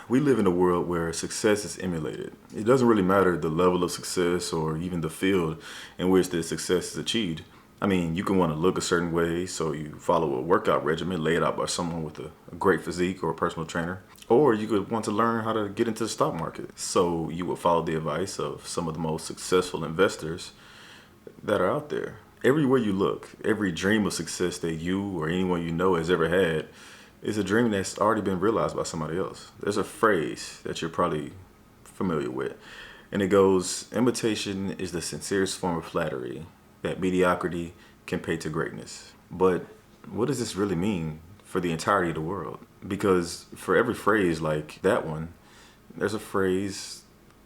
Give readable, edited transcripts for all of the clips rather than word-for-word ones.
We live in a world where success is emulated. It doesn't really matter the level of success or even the field in which the success is achieved. I mean, you can want to look a certain way, so you follow a workout regimen laid out by someone with a great physique or a personal trainer. Or you could want to learn how to get into the stock market, so you would follow the advice of some of the most successful investors that are out there. Everywhere you look, every dream of success that you or anyone you know has ever had is a dream that's already been realized by somebody else. There's a phrase that you're probably familiar with, and it goes, imitation is the sincerest form of flattery that mediocrity can pay to greatness. But what does this really mean for the entirety of the world? Because for every phrase like that one, there's a phrase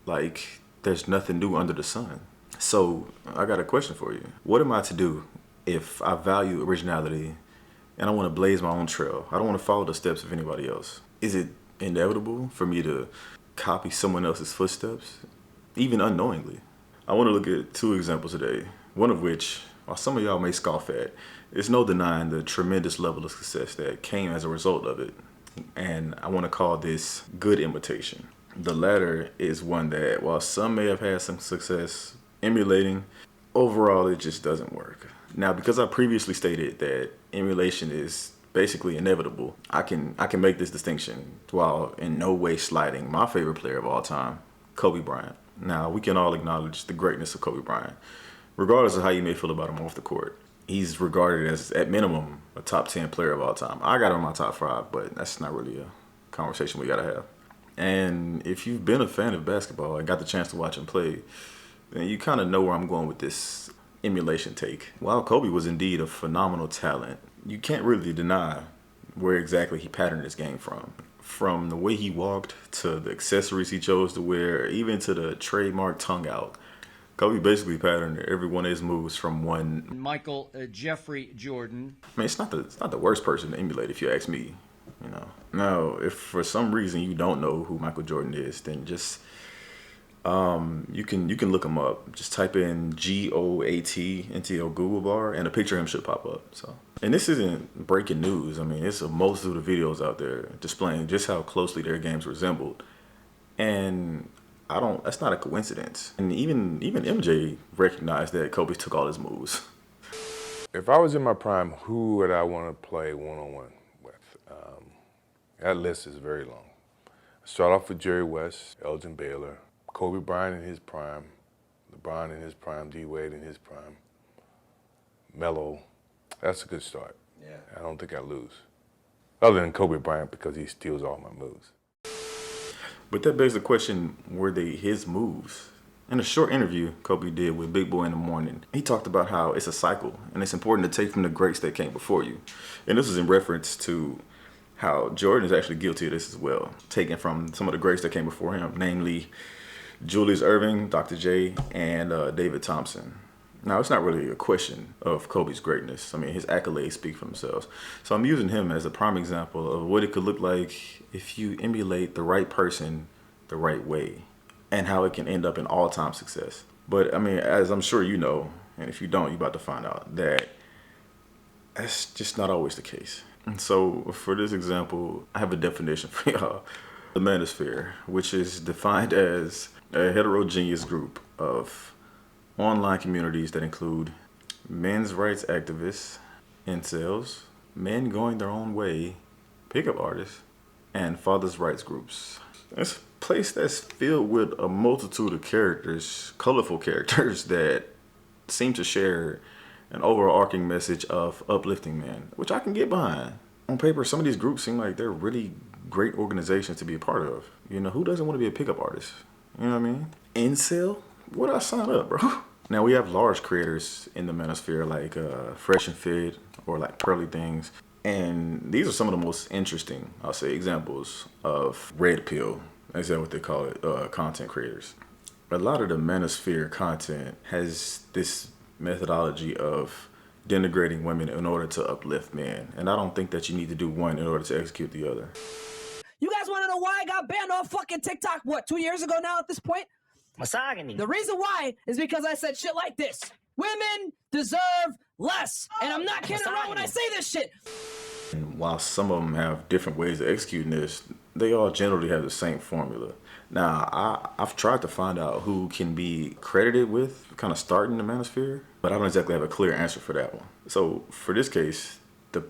like, there's nothing new under the sun. So I got a question for you. What am I to do if I value originality and I want to blaze my own trail? I don't want to follow the steps of anybody else. Is it inevitable for me to copy someone else's footsteps, even unknowingly? I want to look at two examples today, one of which, while some of y'all may scoff at, there's no denying the tremendous level of success that came as a result of it. And I want to call this good imitation. The latter is one that, while some may have had some success emulating, overall it just doesn't work. Now, because I previously stated that emulation is basically inevitable, I can make this distinction while in no way slighting my favorite player of all time, Kobe Bryant. Now, we can all acknowledge the greatness of Kobe Bryant, regardless of how you may feel about him off the court. He's regarded as, at minimum, a top 10 player of all time. I got him in my top 5, but that's not really a conversation we gotta have. And if you've been a fan of basketball and got the chance to watch him play, then you kind of know where I'm going with this emulation take. While Kobe was indeed a phenomenal talent, you can't really deny where exactly he patterned his game from. From the way he walked, to the accessories he chose to wear, even to the trademark tongue out. Kobe basically patterned every one of his moves from one Michael Jeffrey Jordan. I mean, it's not the worst person to emulate, if you ask me. You know. Now, if for some reason you don't know who Michael Jordan is, then just you can look him up. Just type in GOAT into your Google bar, and a picture of him should pop up. So, and this isn't breaking news. I mean, it's a multitude of videos out there displaying just how closely their games resembled, and that's not a coincidence. And even MJ recognized that Kobe took all his moves. If I was in my prime, who would I want to play one-on-one with? That list is very long. Start off with Jerry West, Elgin Baylor, Kobe Bryant in his prime, LeBron in his prime, D Wade in his prime, Melo. That's a good start. Yeah. I don't think I lose. Other than Kobe Bryant, because he steals all my moves. But that begs the question, were they his moves? In a short interview Kobe did with Big Boy in the Morning, he talked about how it's a cycle and it's important to take from the greats that came before you. And this is in reference to how Jordan is actually guilty of this as well, taking from some of the greats that came before him, namely Julius Erving, Dr. J, and David Thompson. Now, it's not really a question of Kobe's greatness. I mean, his accolades speak for themselves. So I'm using him as a prime example of what it could look like if you emulate the right person the right way, and how it can end up in all-time success. But I mean, as I'm sure you know, and if you don't, you're about to find out, that that's just not always the case. And so for this example, I have a definition for y'all. The manosphere, which is defined as a heterogeneous group of online communities that include men's rights activists, incels, men going their own way, pickup artists, and fathers' rights groups. It's a place that's filled with a multitude of characters, colorful characters that seem to share an overarching message of uplifting men, which I can get behind. On paper, some of these groups seem like they're really great organizations to be a part of. You know, who doesn't want to be a pickup artist? You know what I mean? Incel? Would I sign up, bro? Now, we have large creators in the manosphere like Fresh and Fit or like Pearly Things. And these are some of the most interesting, I'll say, examples of red pill, is that what they call it, content creators. A lot of the manosphere content has this methodology of denigrating women in order to uplift men. And I don't think that you need to do one in order to execute the other. You guys want to know why I got banned off fucking TikTok, 2 years ago now at this point? Misogyny. The reason why is because I said shit like this. Women deserve less. And I'm not kidding around when I say this shit. And while some of them have different ways of executing this, they all generally have the same formula. Now, I've tried to find out who can be credited with kind of starting the manosphere, but I don't exactly have a clear answer for that one. So for this case, the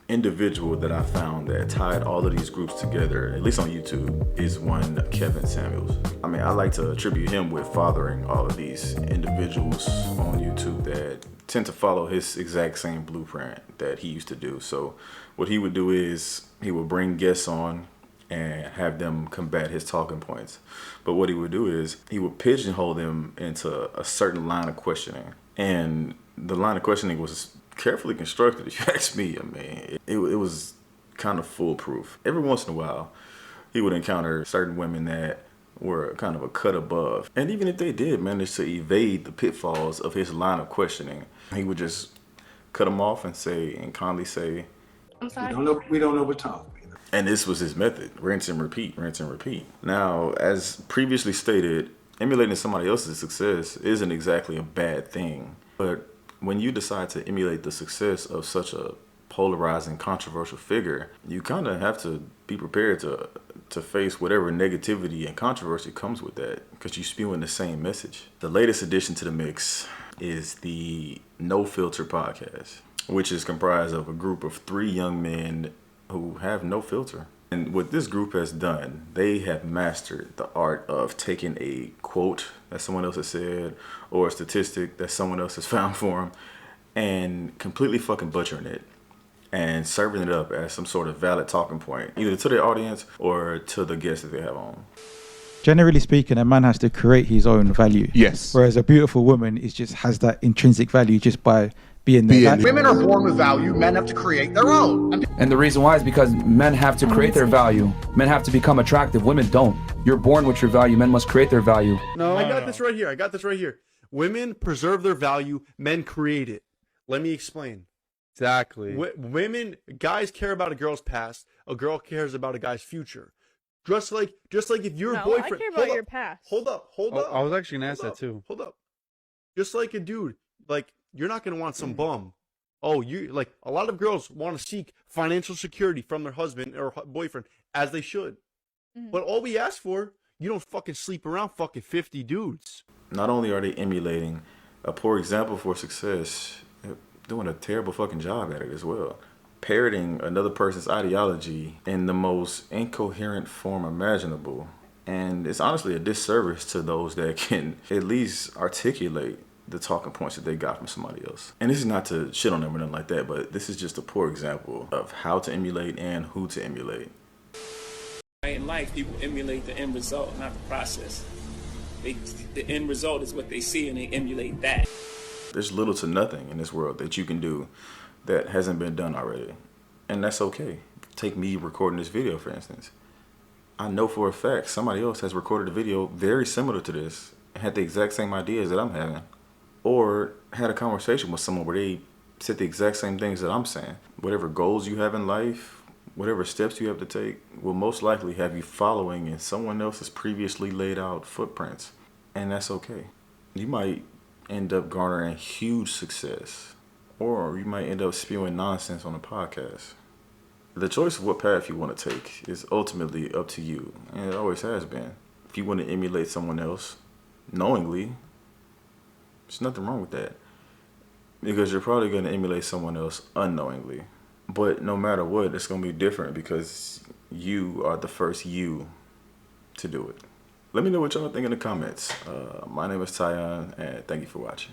individual that I found that tied all of these groups together, at least on YouTube, is one Kevin Samuels. I mean, I like to attribute him with fathering all of these individuals on YouTube that tend to follow his exact same blueprint that he used to do. So what he would do is he would bring guests on and have them combat his talking points. But what he would do is he would pigeonhole them into a certain line of questioning. And the line of questioning was carefully constructed, if you ask me. I mean, it was kind of foolproof. Every once in a while, he would encounter certain women that were kind of a cut above. And even if they did manage to evade the pitfalls of his line of questioning, he would just cut them off and kindly say, I'm sorry. We don't overtalk. and this was his method, rinse and repeat, rinse and repeat. Now, as previously stated, emulating somebody else's success isn't exactly a bad thing. But when you decide to emulate the success of such a polarizing, controversial figure, you kind of have to be prepared to face whatever negativity and controversy comes with that, because you're spewing the same message. The latest addition to the mix is the No Filter podcast, which is comprised of a group of 3 young men who have no filter. And what this group has done, they have mastered the art of taking a quote that someone else has said or a statistic that someone else has found for them and completely fucking butchering it and serving it up as some sort of valid talking point, either to their audience or to the guests that they have on. Generally speaking, a man has to create his own value. Yes. Whereas a beautiful woman just has that intrinsic value just by being there. Women are born with value. Men have to create their own. And the reason why is because men have to create their value. Men have to become attractive. Women don't. You're born with your value. Men must create their value. No, I got this right here. Women preserve their value. Men create it. Let me explain. Exactly. Women, guys care about a girl's past. A girl cares about a guy's future. Just like if your boyfriend. I care about your past. Hold up. I was actually gonna ask that too. Hold up. Just like a dude, like you're not gonna want some bum. Oh, you like a lot of girls want to seek financial security from their husband or boyfriend, as they should. But all we ask for, you don't fucking sleep around fucking 50 dudes. Not only are they emulating a poor example for success, they're doing a terrible fucking job at it as well. Parroting another person's ideology in the most incoherent form imaginable. And it's honestly a disservice to those that can at least articulate the talking points that they got from somebody else. And this is not to shit on them or nothing like that, but this is just a poor example of how to emulate and who to emulate. In life, people emulate the end result, not the process. The end result is what they see, and they emulate that. There's little to nothing in this world that you can do that hasn't been done already. And that's okay. Take me recording this video, for instance. I know for a fact somebody else has recorded a video very similar to this and had the exact same ideas that I'm having. Or had a conversation with someone where they said the exact same things that I'm saying. Whatever goals you have in life, whatever steps you have to take, will most likely have you following in someone else's previously laid out footprints. And that's okay. You might end up garnering huge success, or you might end up spewing nonsense on a podcast. The choice of what path you want to take is ultimately up to you, and it always has been. If you want to emulate someone else knowingly, there's nothing wrong with that, because you're probably going to emulate someone else unknowingly. But no matter what, it's going to be different because you are the first you to do it. Let me know what y'all think in the comments. My name is Tyon, and thank you for watching.